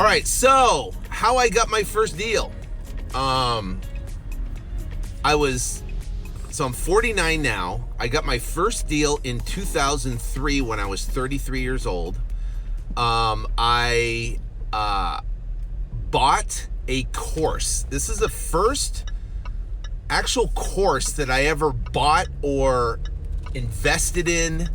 All right, so how I got my first deal. I'm 49 now. I got my first deal in 2003 when I was 33 years old. I bought a course. This is the first actual course that I ever bought or invested in.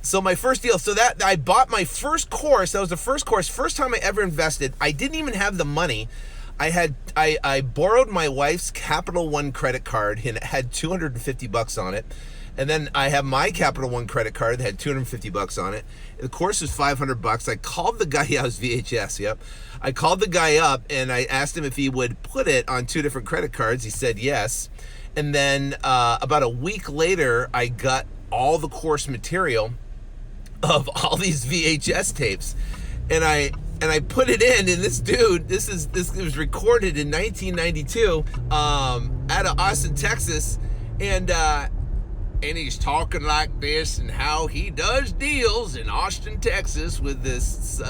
So my first deal, so that I bought my first course. That was the first course, first time I ever invested. I didn't even have the money. I borrowed my wife's Capital One credit card and it had $250 on it. And then I have my Capital One credit card that had $250 on it. The course was $500. I called the guy, yeah, it was VHS, yep. I called the guy up and I asked him if he would put it on 2 different credit cards. He said yes. And then about a week later, I got all the course material of all these VHS tapes. And I put it in, and this dude, it was recorded in 1992 out of Austin, Texas, and he's talking like this and how he does deals in Austin, Texas with this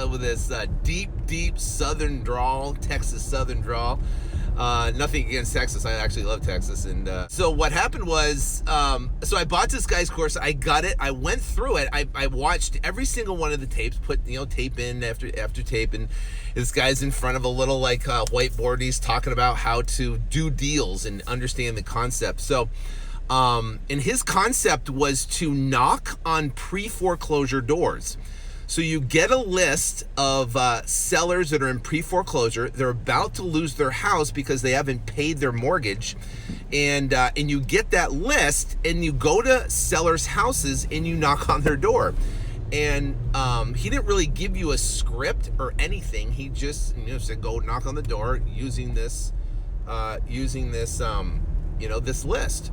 deep Southern drawl, Texas Southern drawl. Nothing against Texas. I actually love Texas. And so what happened was, so I bought this guy's course. I got it. I went through it. I watched every single one of the tapes, put, tape in after tape. And this guy's in front of a little whiteboard. He's talking about how to do deals and understand the concept. So, and his concept was to knock on pre-foreclosure doors. So you get a list of sellers that are in pre-foreclosure. They're about to lose their house because they haven't paid their mortgage. And you get that list and you go to sellers' houses and you knock on their door. And he didn't really give you a script or anything. He just said, go knock on the door using this this list.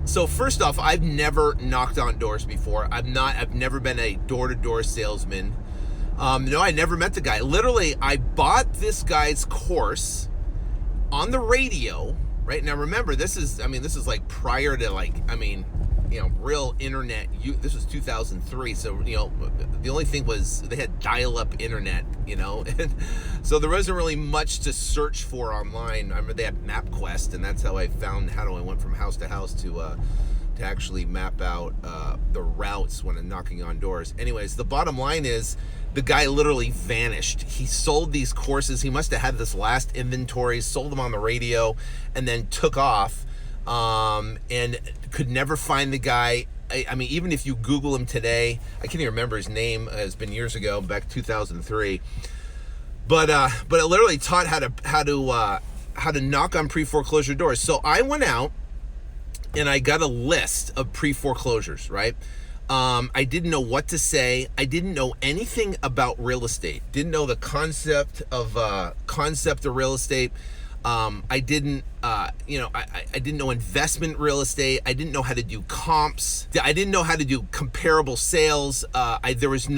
So first off, I've never knocked on doors before. I've never been a door-to-door salesman. No, I never met the guy. Literally, I bought this guy's course on the radio. Right now, remember, this is like prior to real internet. This was 2003, so the only thing was they had dial-up internet, and so there wasn't really much to search for online. I remember they had MapQuest, and that's how I found I went from house to house to actually map out the routes when I'm knocking on doors. Anyways, the bottom line is the guy literally vanished. He sold these courses. He must have had this last inventory, sold them on the radio, and then took off. And could never find the guy. I mean, even if you Google him today, I can't even remember his name. It's been years ago, back 2003. But it literally taught how to knock on pre-foreclosure doors. So I went out and I got a list of pre-foreclosures, right? I didn't know what to say. I didn't know anything about real estate. Didn't know the concept of real estate. I didn't know investment real estate. I didn't know how to do comps. I didn't know how to do comparable sales. I didn't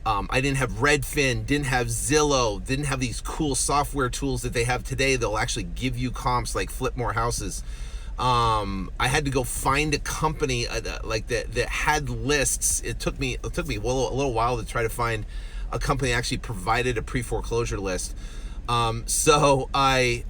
have Redfin, didn't have Zillow, didn't have these cool software tools that they have today. They'll actually give you comps like Flip More Houses. I had to go find a company that had lists. It took me a little while to try to find a company that actually provided a pre-foreclosure list. So I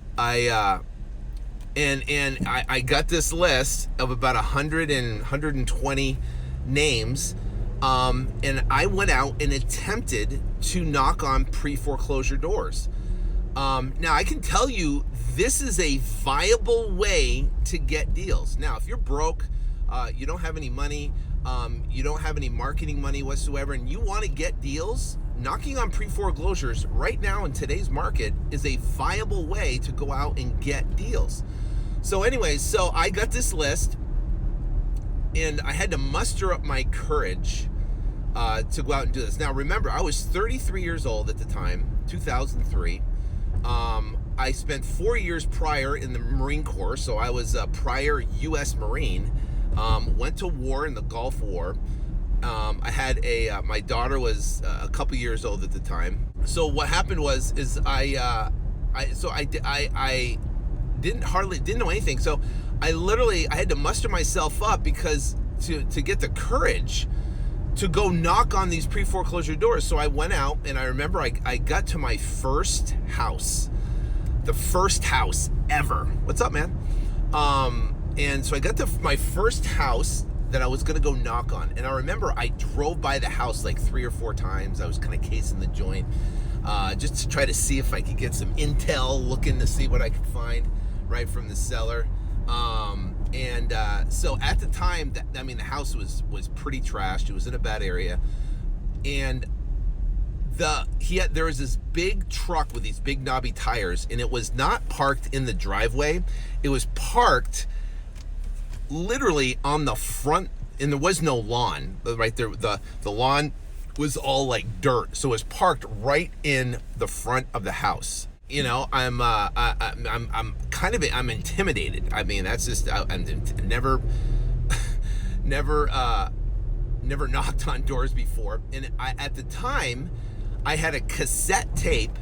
got this list of about 120 names, and I went out and attempted to knock on pre-foreclosure doors. Now I can tell you this is a viable way to get deals. Now, if you're broke, you don't have any money, you don't have any marketing money whatsoever, and you want to get deals, knocking on pre-foreclosures right now in today's market is a viable way to go out and get deals. So anyways, so I got this list and I had to muster up my courage to go out and do this. Now remember, I was 33 years old at the time, 2003. I spent 4 years prior in the Marine Corps, so I was a prior U.S. Marine. Went to war in the Gulf War. I had my daughter was a couple years old at the time. So what happened was I didn't know anything. So I had to muster myself up because to get the courage to go knock on these pre-foreclosure doors. So I went out, and I remember I got to my first house, the first house ever. What's up, man? And so I got to my first house that I was going to go knock on. And I remember I drove by the house like 3 or 4 times. I was kind of casing the joint, just to try to see if I could get some intel, looking to see what I could find right from the seller. So at the time, the house was pretty trashed. It was in a bad area. And there was this big truck with these big knobby tires, and it was not parked in the driveway. It was parked literally on the front, and there was no lawn right there. The lawn was all like dirt, so it was parked right in the front of the house. You know, I'm intimidated. I mean, that's just, I'm never knocked on doors before. And at the time, I had a cassette tape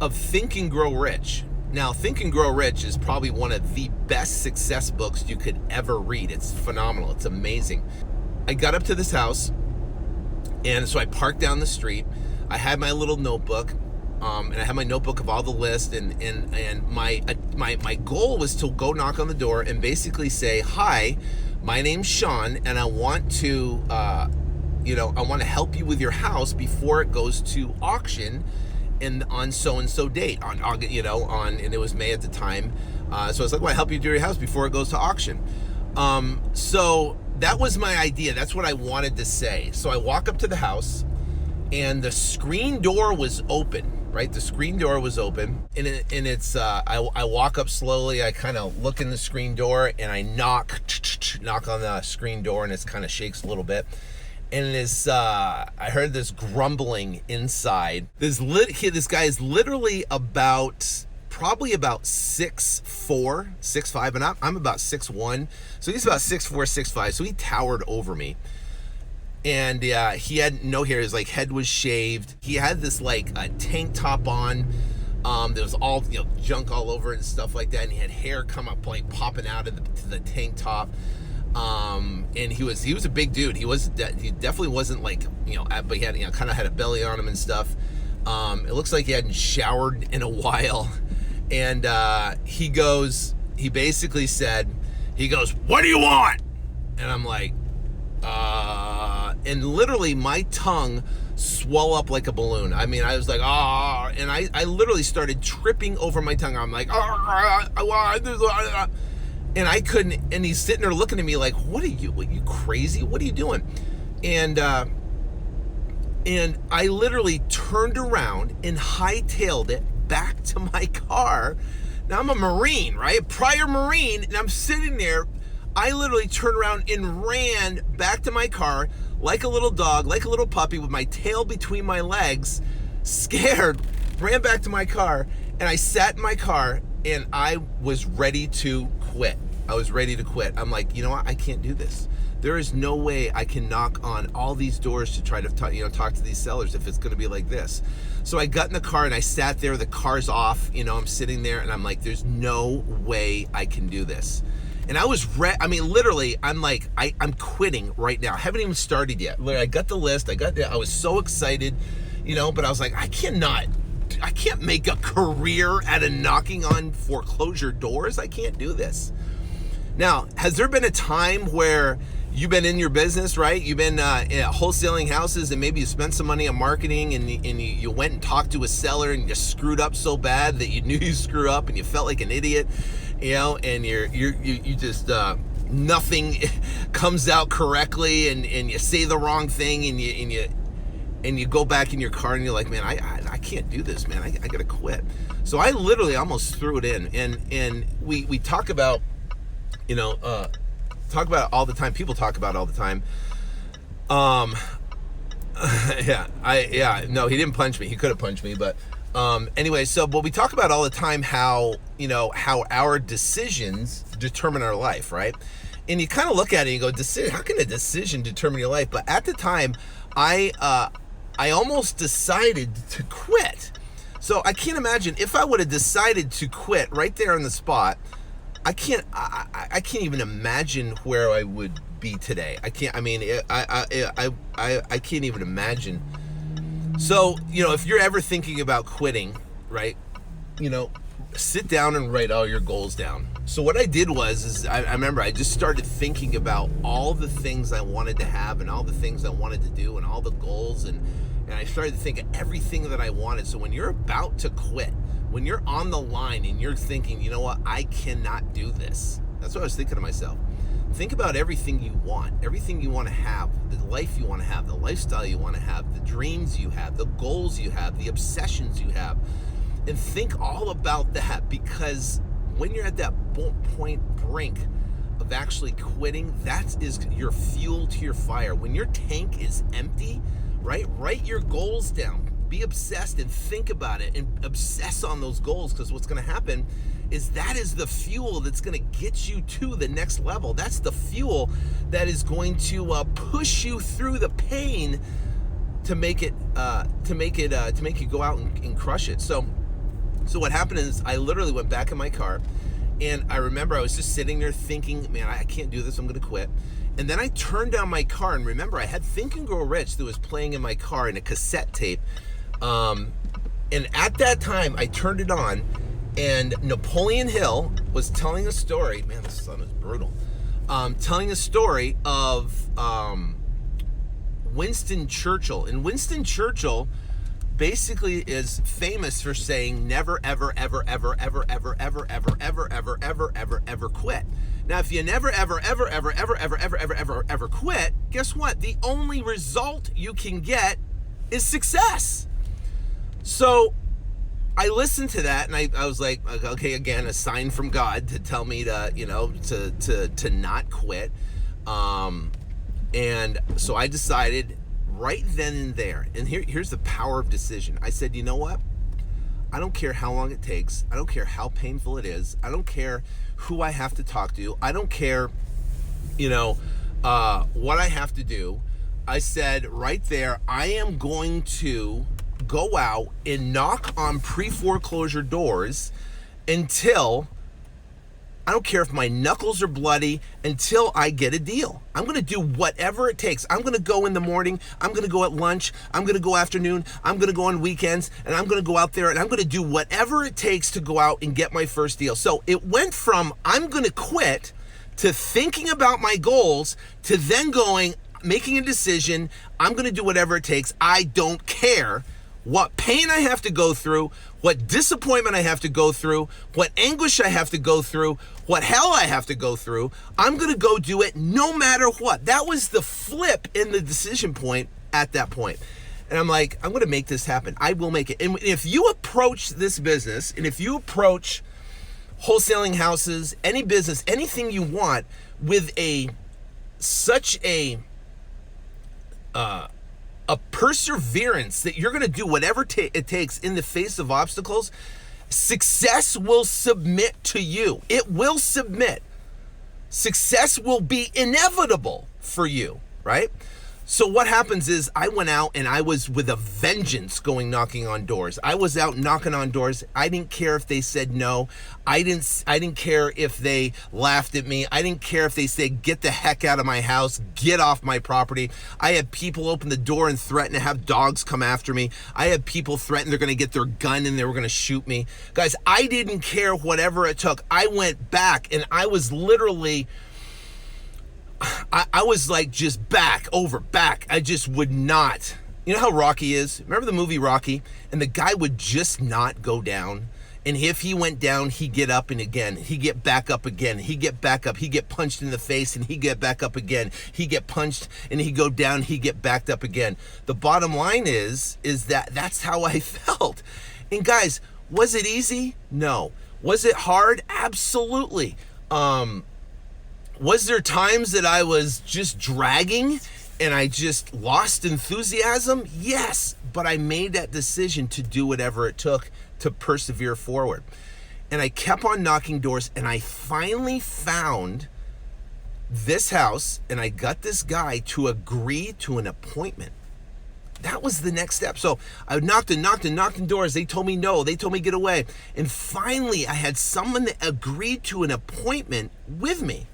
of Think and Grow Rich. Now, Think and Grow Rich is probably one of the best success books you could ever read. It's phenomenal. It's amazing. I got up to this house, and so I parked down the street. I had my little notebook, and I had my notebook of all the lists, and my goal was to go knock on the door and basically say, "Hi, my name's Sean, and I want to, I want to help you with your house before it goes to auction, and on so and so date on August, and it was May at the time. So I was like, "Well, I help you do your house before it goes to auction." So that was my idea. That's what I wanted to say. So I walk up to the house, and the screen door was open. Right, the screen door was open, and it's. I walk up slowly. I kind of look in the screen door, and I knock on the screen door, and it kind of shakes a little bit. And I heard this grumbling inside. This guy is literally probably about 6'4", 6'5", and I'm about 6'1", so he's about 6'4", 6'5", so he towered over me. And he had no hair. His head was shaved. He had this a tank top on. There was all junk all over it and stuff like that. And he had hair come up popping out of the tank top. And he was a big dude. He definitely wasn't but he had kind of had a belly on him and stuff. It looks like he hadn't showered in a while. And he basically said, "What do you want?" And I'm like, and literally my tongue swelled up like a balloon. I mean, I was like, and I literally started tripping over my tongue. I'm like, and I couldn't, and he's sitting there looking at me like, "What are you crazy? What are you doing?" And I literally turned around and hightailed it back to my car. Now I'm a Marine, right? Prior Marine, and I'm sitting there. I literally turned around and ran back to my car like a little dog, like a little puppy with my tail between my legs, scared, ran back to my car, and I sat in my car, and I was ready to quit. I'm like, you know what? I can't do this. There is no way I can knock on all these doors to try to talk to these sellers if it's going to be like this. So I got in the car and I sat there. The car's off. I'm sitting there, and I'm like, there's no way I can do this. And I was literally, I'm like, I'm quitting right now. I haven't even started yet. Literally, I got the list. I was so excited, but I was like, I can't make a career out of knocking on foreclosure doors. I can't do this. Now, has there been a time where you've been in your business, right? You've been wholesaling houses, and maybe you spent some money on marketing, and you went and talked to a seller, and you screwed up so bad that you knew you screwed up, and you felt like an idiot, and you just nothing comes out correctly, and you say the wrong thing, and you go back in your car, and you're like, "Man, I can't do this, man. I gotta quit." So I literally almost threw it in, and we talk about, talk about it all the time. People talk about it all the time. No, he didn't punch me. He could have punched me, but anyway, but we talk about all the time how our decisions determine our life, right? And you kind of look at it and you go, how can a decision determine your life? But at the time, I almost decided to quit. So I can't imagine if I would have decided to quit right there on the spot. I can't even imagine where I would be today. I can't. I mean, I can't even imagine. So, if you're ever thinking about quitting, right? Sit down and write all your goals down. So what I did was I remember I just started thinking about all the things I wanted to have and all the things I wanted to do and all the goals, and I started to think of everything that I wanted. So when you're about to quit, when you're on the line and you're thinking, you know what, I cannot do this. That's what I was thinking to myself. Think about everything you want to have, the life you want to have, the lifestyle you want to have, the dreams you have, the goals you have, the obsessions you have. And think all about that, because when you're at that point brink of actually quitting, that is your fuel to your fire. When your tank is empty, right? Write your goals down. Be obsessed and think about it and obsess on those goals, because what's going to happen is that is the fuel that's going to get you to the next level. That's the fuel that is going to push you through the pain to make it you go out and crush it. So what happened is I literally went back in my car, and I remember I was just sitting there thinking, man, I can't do this. I'm going to quit. And then I turned down my car, and remember I had Think and Grow Rich that was playing in my car in a cassette tape. And at that time I turned it on, and Napoleon Hill was telling a story. Man, this sun is brutal. Telling a story of Winston Churchill. And Winston Churchill basically is famous for saying never, ever, ever, ever, ever, ever, ever, ever, ever, ever, ever, ever, ever quit. Now, if you never, ever, ever, ever, ever, ever, ever, ever, ever, ever quit, guess what? The only result you can get is success. So I listened to that, and I was like, okay, again, a sign from God to tell me to not quit. And so I decided right then and there, and here's the power of decision. I said, you know what? I don't care how long it takes. I don't care how painful it is. I don't care who I have to talk to. I don't care, what I have to do. I said right there, I am going to go out and knock on pre-foreclosure doors until, I don't care if my knuckles are bloody, until I get a deal. I'm going to do whatever it takes. I'm going to go in the morning. I'm going to go at lunch. I'm going to go afternoon. I'm going to go on weekends, and I'm going to go out there and I'm going to do whatever it takes to go out and get my first deal. So it went from I'm going to quit to thinking about my goals to then making a decision. I'm going to do whatever it takes. I don't care what pain I have to go through, what disappointment I have to go through, what anguish I have to go through, what hell I have to go through. I'm going to go do it no matter what. That was the flip in the decision point at that point. And I'm like, I'm going to make this happen. I will make it. And if you approach this business, and if you approach wholesaling houses, any business, anything you want with such a perseverance that you're going to do whatever it takes in the face of obstacles, success will submit to you. It will submit. Success will be inevitable for you, right? So what happens is I went out and I was with a vengeance going knocking on doors. I was out knocking on doors. I didn't care if they said no. I didn't care if they laughed at me. I didn't care if they said, get the heck out of my house, get off my property. I had people open the door and threaten to have dogs come after me. I had people threaten they're going to get their gun and they were going to shoot me. Guys, I didn't care whatever it took. I went back, and I was literally, I was like just back. I just would not. You know how Rocky is? Remember the movie Rocky? And the guy would just not go down. And if he went down, he'd get up and again. He'd get back up again. He'd get back up. He'd get punched in the face and he'd get back up again. He'd get punched and he'd go down. He'd get backed up again. The bottom line is that that's how I felt. And guys, was it easy? No. Was it hard? Absolutely. Was there times that I was just dragging and I just lost enthusiasm? Yes, but I made that decision to do whatever it took to persevere forward. And I kept on knocking doors, and I finally found this house, and I got this guy to agree to an appointment. That was the next step. So I knocked on doors. They told me no. They told me get away. And finally, I had someone that agreed to an appointment with me,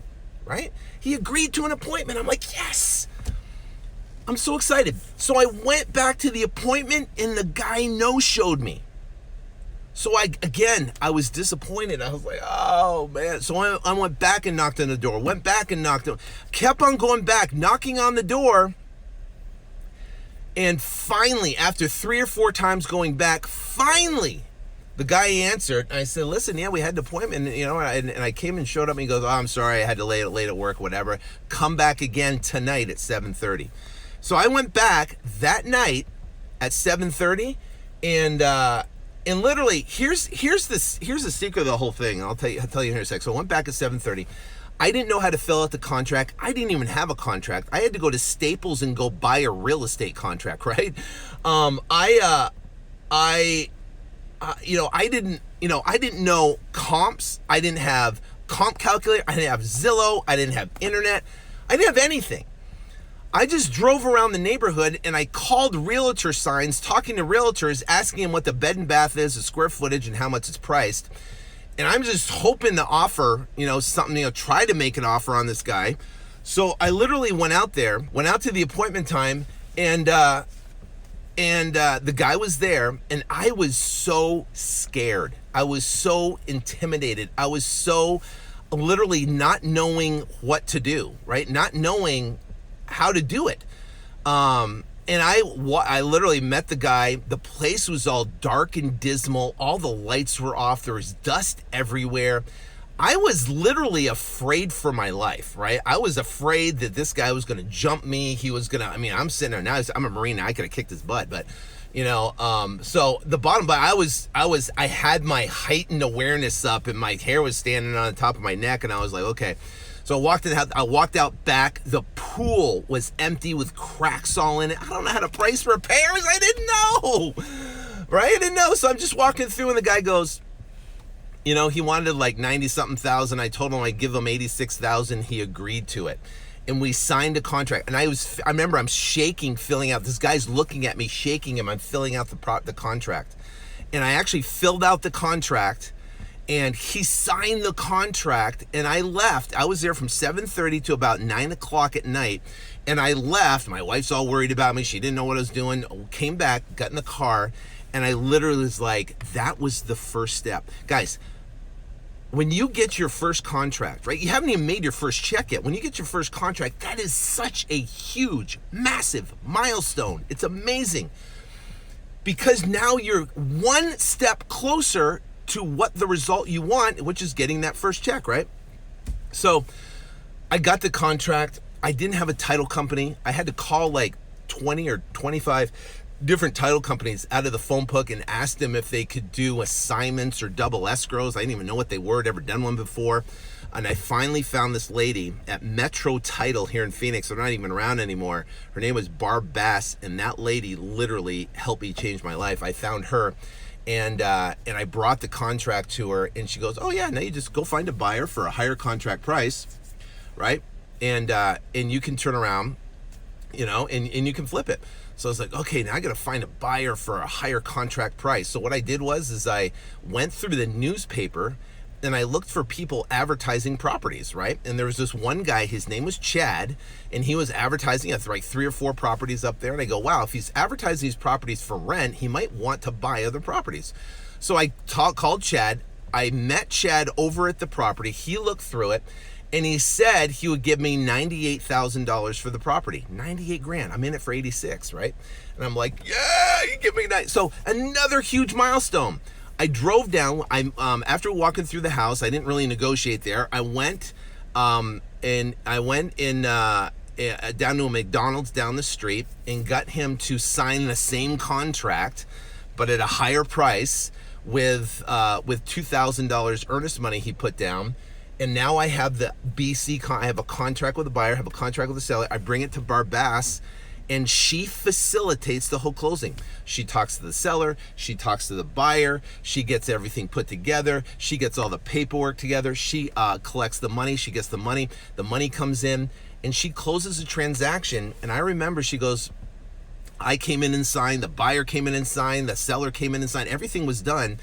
right? He agreed to an appointment. I'm like, yes. I'm so excited. So I went back to the appointment and the guy no-showed me. So I was disappointed. I was like, oh man. So I went back and knocked on the door, kept on going back, knocking on the door. And finally, after 3 or 4 times going back, finally, the guy answered. I said, listen, yeah, we had an appointment, and I came and showed up, and he goes, oh, I'm sorry, I had to late at work, whatever. Come back again tonight at 7:30. So I went back that night at 7:30, and literally, here's the secret of the whole thing. I'll tell you here in a sec. So I went back at 7:30. I didn't know how to fill out the contract. I didn't even have a contract. I had to go to Staples and go buy a real estate contract, right? I didn't know comps. I didn't have comp calculator. I didn't have Zillow. I didn't have internet. I didn't have anything. I just drove around the neighborhood and I called realtor signs, talking to realtors, asking them what the bed and bath is, the square footage, and how much it's priced. And I'm just hoping to offer, something, try to make an offer on this guy. So I literally went out to the appointment time, and the guy was there, and I was so scared. I was so intimidated. I was so literally not knowing what to do, right? Not knowing how to do it. And I literally met the guy. The place was all dark and dismal. All the lights were off. There was dust everywhere. I was literally afraid for my life, right? I was afraid that this guy was going to jump me. He was going to, I'm sitting there now. I'm a Marine. I could have kicked his butt, but so the bottom line, I had my heightened awareness up and my hair was standing on the top of my neck. And I was like, okay. So I walked out back. The pool was empty with cracks all in it. I don't know how to price repairs. I didn't know, right? I didn't know. So I'm just walking through and the guy goes, he wanted like 90-something thousand. I told him I'd give him 86,000. He agreed to it. And we signed a contract. And I remember I'm shaking, filling out. This guy's looking at me, shaking him. I'm filling out the contract. And I actually filled out the contract. And he signed the contract, and I left. I was there from 7:30 to about 9 o'clock at night, and I left. My wife's all worried about me. She didn't know what I was doing. Came back, got in the car, and I literally was like, that was the first step. Guys, when you get your first contract, right? You haven't even made your first check yet. When you get your first contract, that is such a huge, massive milestone. It's amazing. Because now you're one step closer to what the result you want, which is getting that first check, right? So I got the contract. I didn't have a title company. I had to call like 20 or 25 different title companies out of the phone book and ask them if they could do assignments or double escrows. I didn't even know what they were. I'd never done one before. And I finally found this lady at Metro Title here in Phoenix. They're not even around anymore. Her name was Barb Bass, and that lady literally helped me change my life. I found her. And I brought the contract to her, and she goes, oh yeah, now you just go find a buyer for a higher contract price, right? And you can turn around, and you can flip it. So I was like, okay, now I got to find a buyer for a higher contract price. So what I did was I went through the newspaper and I looked for people advertising properties, right? And there was this one guy, his name was Chad, and he was advertising at like 3 or 4 properties up there. And I go, wow, if he's advertising these properties for rent, he might want to buy other properties. So I called Chad. I met Chad over at the property. He looked through it, and he said he would give me $98,000 for the property. 98 grand. I'm in it for 86, right? And I'm like, yeah, you give me that. So another huge milestone. I drove down. After walking through the house, I didn't really negotiate there. I went down to a McDonald's down the street and got him to sign the same contract, but at a higher price with $2,000 earnest money he put down. And now I have the I have a contract with the buyer, I have a contract with the seller. I bring it to Barb Bass, and she facilitates the whole closing. She talks to the seller, she talks to the buyer, she gets everything put together, she gets all the paperwork together, she collects the money, she gets the money comes in, and she closes the transaction. And I remember she goes, I came in and signed, the buyer came in and signed, the seller came in and signed, everything was done.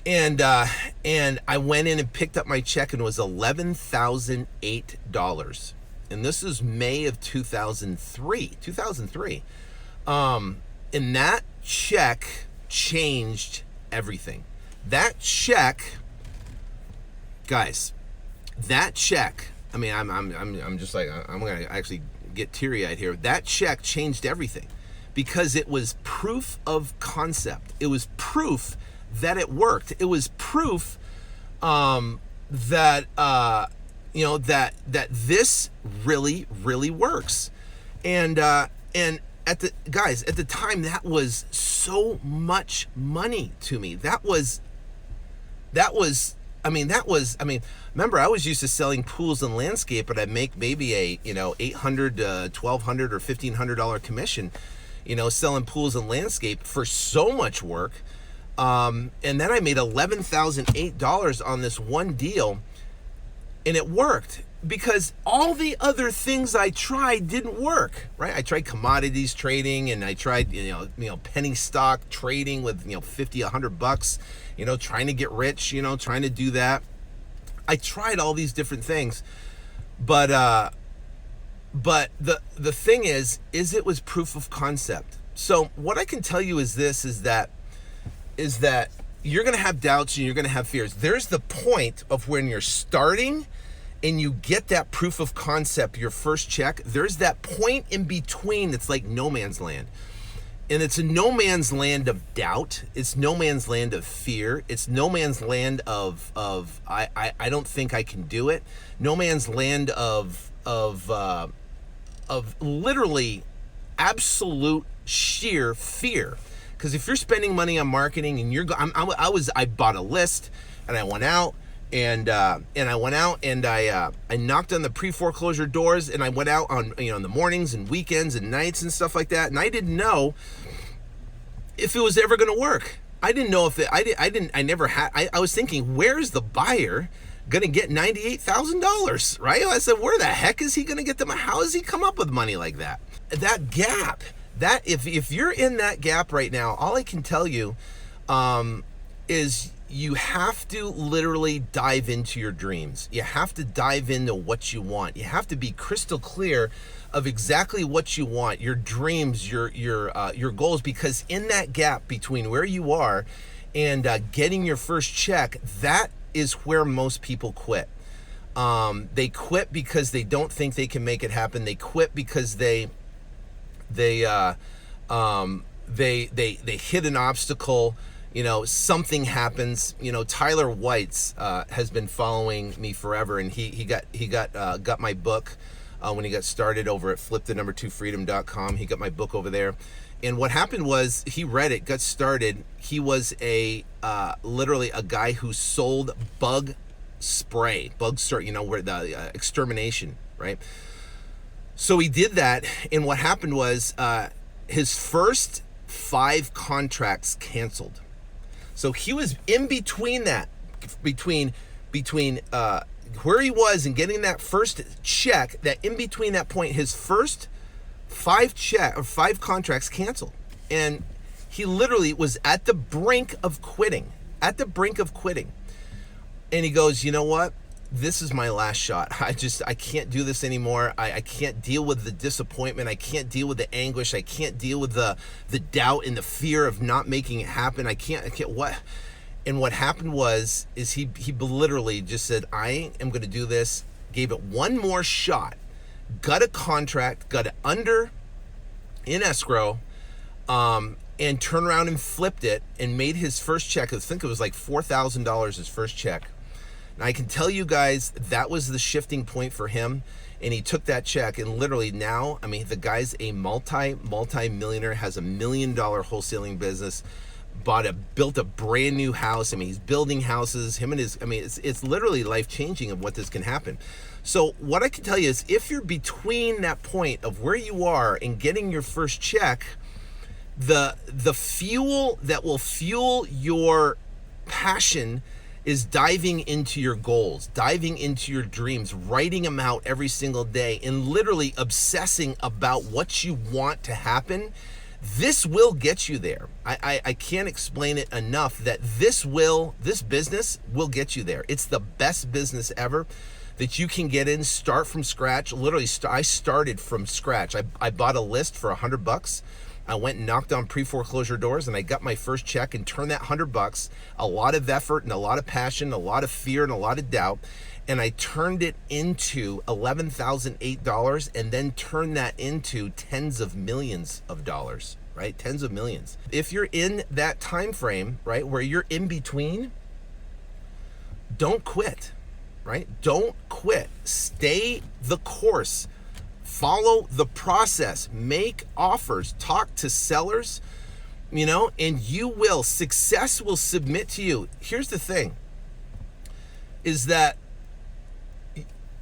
And I went in and picked up my check, and it was $11,008. And this is May of 2003. And that check changed everything. That check, guys, that check, I mean, I'm just like, I'm going to actually get teary-eyed here. That check changed everything because it was proof of concept. It was proof that it worked. It was proof that this really works. And at the time, that was so much money to me. Remember, I was used to selling pools and landscape, but I'd make maybe a $800 to $1,200 or $1,500 commission, selling pools and landscape for so much work. And then I made $11,008 on this one deal, and it worked because all the other things I tried didn't work, right? I tried commodities trading, and I tried, penny stock trading with, $50, $100, trying to get rich, trying to do that. I tried all these different things, but the thing is it was proof of concept. So what I can tell you is that you're going to have doubts and you're going to have fears. There's the point of when you're starting and you get that proof of concept, your first check. There's that point in between. It's like no man's land. And it's a no man's land of doubt. It's no man's land of fear. It's no man's land of I don't think I can do it. No man's land of literally absolute sheer fear. Because if you're spending money on marketing and I bought a list and I went out and I knocked on the pre-foreclosure doors, and I went out on in the mornings and weekends and nights and stuff like that, and I didn't know if it was ever going to work. I didn't know if I was thinking, where's the buyer gonna get $98,000, right? I said, where the heck is he gonna get them? How does he come up with money like that? That gap. That if you're in that gap right now, all I can tell you is you have to literally dive into your dreams. You have to dive into what you want. You have to be crystal clear of exactly what you want, your dreams, your goals, because in that gap between where you are and getting your first check, that is where most people quit. They quit because they don't think they can make it happen. They quit because they hit an obstacle. Something happens. Tyler White's has been following me forever, and he got my book when he got started over at Flip2Freedom.com. He got my book over there, and what happened was he read it, got started. He was literally a guy who sold bug spray, where the extermination, right? So he did that, and what happened was his first 5 contracts canceled. So he was in between that, between where he was and getting that first check, that in between that point, his first 5 contracts canceled. And he literally was at the brink of quitting. And he goes, you know what? This is my last shot. I can't do this anymore. I can't deal with the disappointment. I can't deal with the anguish. I can't deal with the doubt and the fear of not making it happen. I can't what? And what happened was he literally just said, I am going to do this. Gave it one more shot. Got a contract, got it in escrow, and turned around and flipped it and made his first check. I think it was like $4,000 his first check. And I can tell you guys, that was the shifting point for him. And he took that check, and literally now, the guy's a multi-millionaire, has $1 million wholesaling business, built a brand new house. He's building houses. It's literally life-changing of what this can happen. So what I can tell you is, if you're between that point of where you are and getting your first check, the fuel that will fuel your passion is diving into your goals, diving into your dreams, writing them out every single day, and literally obsessing about what you want to happen. This will get you there. I can't explain it enough that this business will get you there. It's the best business ever that you can get in, start from scratch. Literally, I started from scratch. I bought a list for $100. I went and knocked on pre-foreclosure doors, and I got my first check and turned that $100, a lot of effort and a lot of passion, a lot of fear and a lot of doubt, and I turned it into $11,008, and then turned that into tens of millions of dollars, right? Tens of millions. If you're in that time frame, right, where you're in between, don't quit, right? Don't quit. Stay the course. Follow the process, make offers, talk to sellers, and success will submit to you. Here's the thing, is that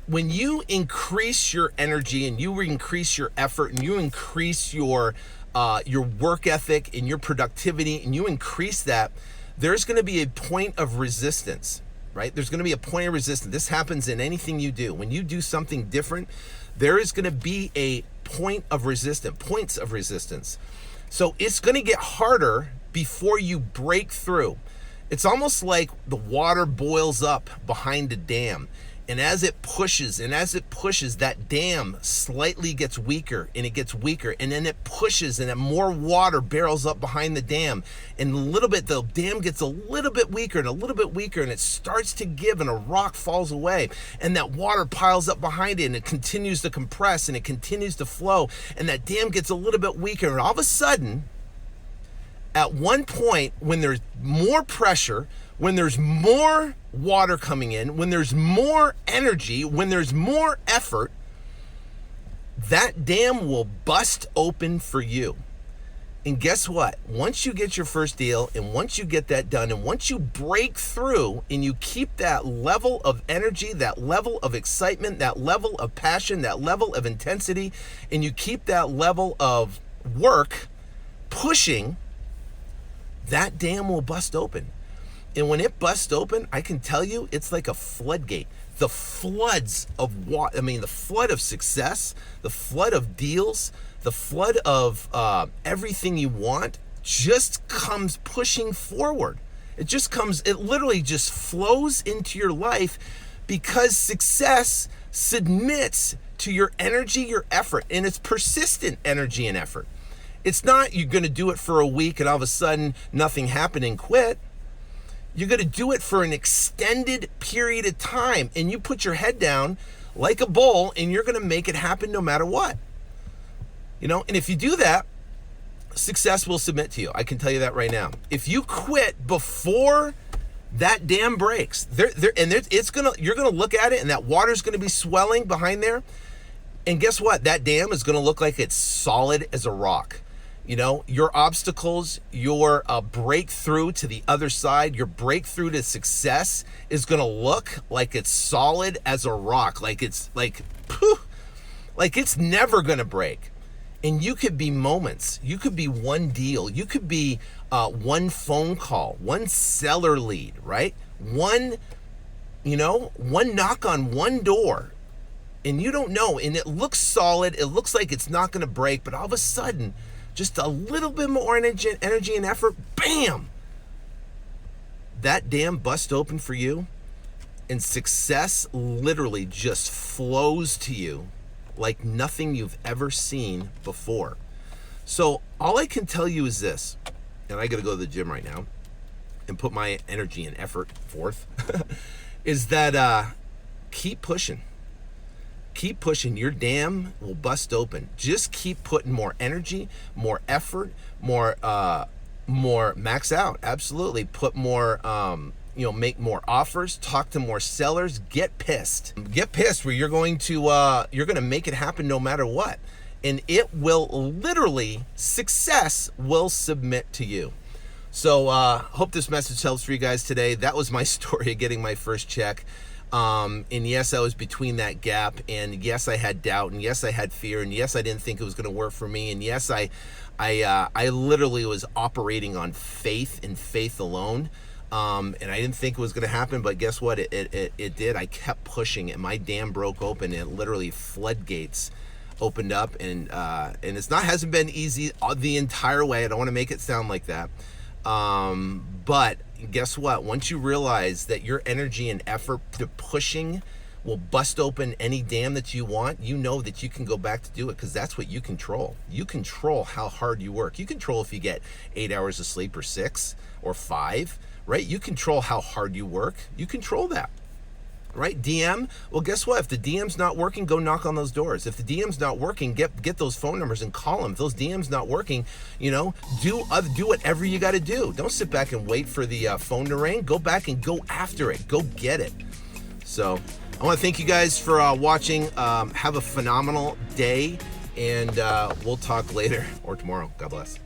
when you increase your energy and you increase your effort and you increase your work ethic and your productivity and you increase that, there's going to be a point of resistance, right? There's going to be a point of resistance. This happens in anything you do. When you do something different, there is going to be a points of resistance. So it's going to get harder before you break through. It's almost like the water boils up behind a dam. And as it pushes, that dam slightly gets weaker, and it gets weaker, and then it pushes, and then more water barrels up behind the dam. And the dam gets a little bit weaker, and it starts to give, and a rock falls away, and that water piles up behind it, and it continues to compress, and it continues to flow, and that dam gets a little bit weaker, and all of a sudden, at one point, when there's more pressure, when there's more water coming in, when there's more energy, when there's more effort, that dam will bust open for you. And guess what? Once you get your first deal, and once you get that done, and once you break through and you keep that level of energy, that level of excitement, that level of passion, that level of intensity, and you keep that level of work pushing, that dam will bust open. And when it busts open, I can tell you, it's like a floodgate. The floods of the flood of success, the flood of deals, the flood of everything you want just comes pushing forward. It literally just flows into your life because success submits to your energy, your effort, and it's persistent energy and effort. It's not you're going to do it for a week and all of a sudden nothing happened and quit. You're going to do it for an extended period of time, and you put your head down like a bull, and you're going to make it happen no matter what. And if you do that, success will submit to you. I can tell you that right now. If you quit before that dam breaks, you're going to look at it, and that water's going to be swelling behind there. And guess what? That dam is going to look like it's solid as a rock. Your obstacles, your breakthrough to the other side, your breakthrough to success is going to look like it's solid as a rock, like it's never going to break. And you could be moments, you could be one deal, you could be one phone call, one seller lead, right? One knock on one door, and you don't know, and it looks solid, it looks like it's not going to break, but all of a sudden, just a little bit more energy and effort, bam! That dam busts open for you, and success literally just flows to you like nothing you've ever seen before. So all I can tell you is this, and I got to go to the gym right now and put my energy and effort forth, is that keep pushing. Keep pushing. Your dam will bust open. Just keep putting more energy, more effort, more max out. Absolutely. Put more, make more offers, talk to more sellers, get pissed where you're going to make it happen no matter what. And it will literally, success will submit to you. So hope this message helps for you guys today. That was my story of getting my first check. And yes, I was between that gap, and yes, I had doubt, and yes, I had fear, and yes, I didn't think it was going to work for me, and yes, I literally was operating on faith and faith alone. And I didn't think it was going to happen, but guess what? It did. I kept pushing, and my dam broke open, and literally floodgates opened up, and hasn't been easy the entire way. I don't want to make it sound like that. But guess what? Once you realize that your energy and effort to pushing will bust open any dam that you want, you know that you can go back to do it, because that's what you control. You control how hard you work. You control if you get 8 hours of sleep or 6 or 5, right? You control how hard you work. You control that, right? DM, well, guess what? If the DM's not working, go knock on those doors. If the DM's not working, get those phone numbers and call them. If those DM's not working, do whatever you got to do. Don't sit back and wait for the phone to ring. Go back and go after it. Go get it. So I want to thank you guys for watching. Have a phenomenal day, and we'll talk later or tomorrow. God bless.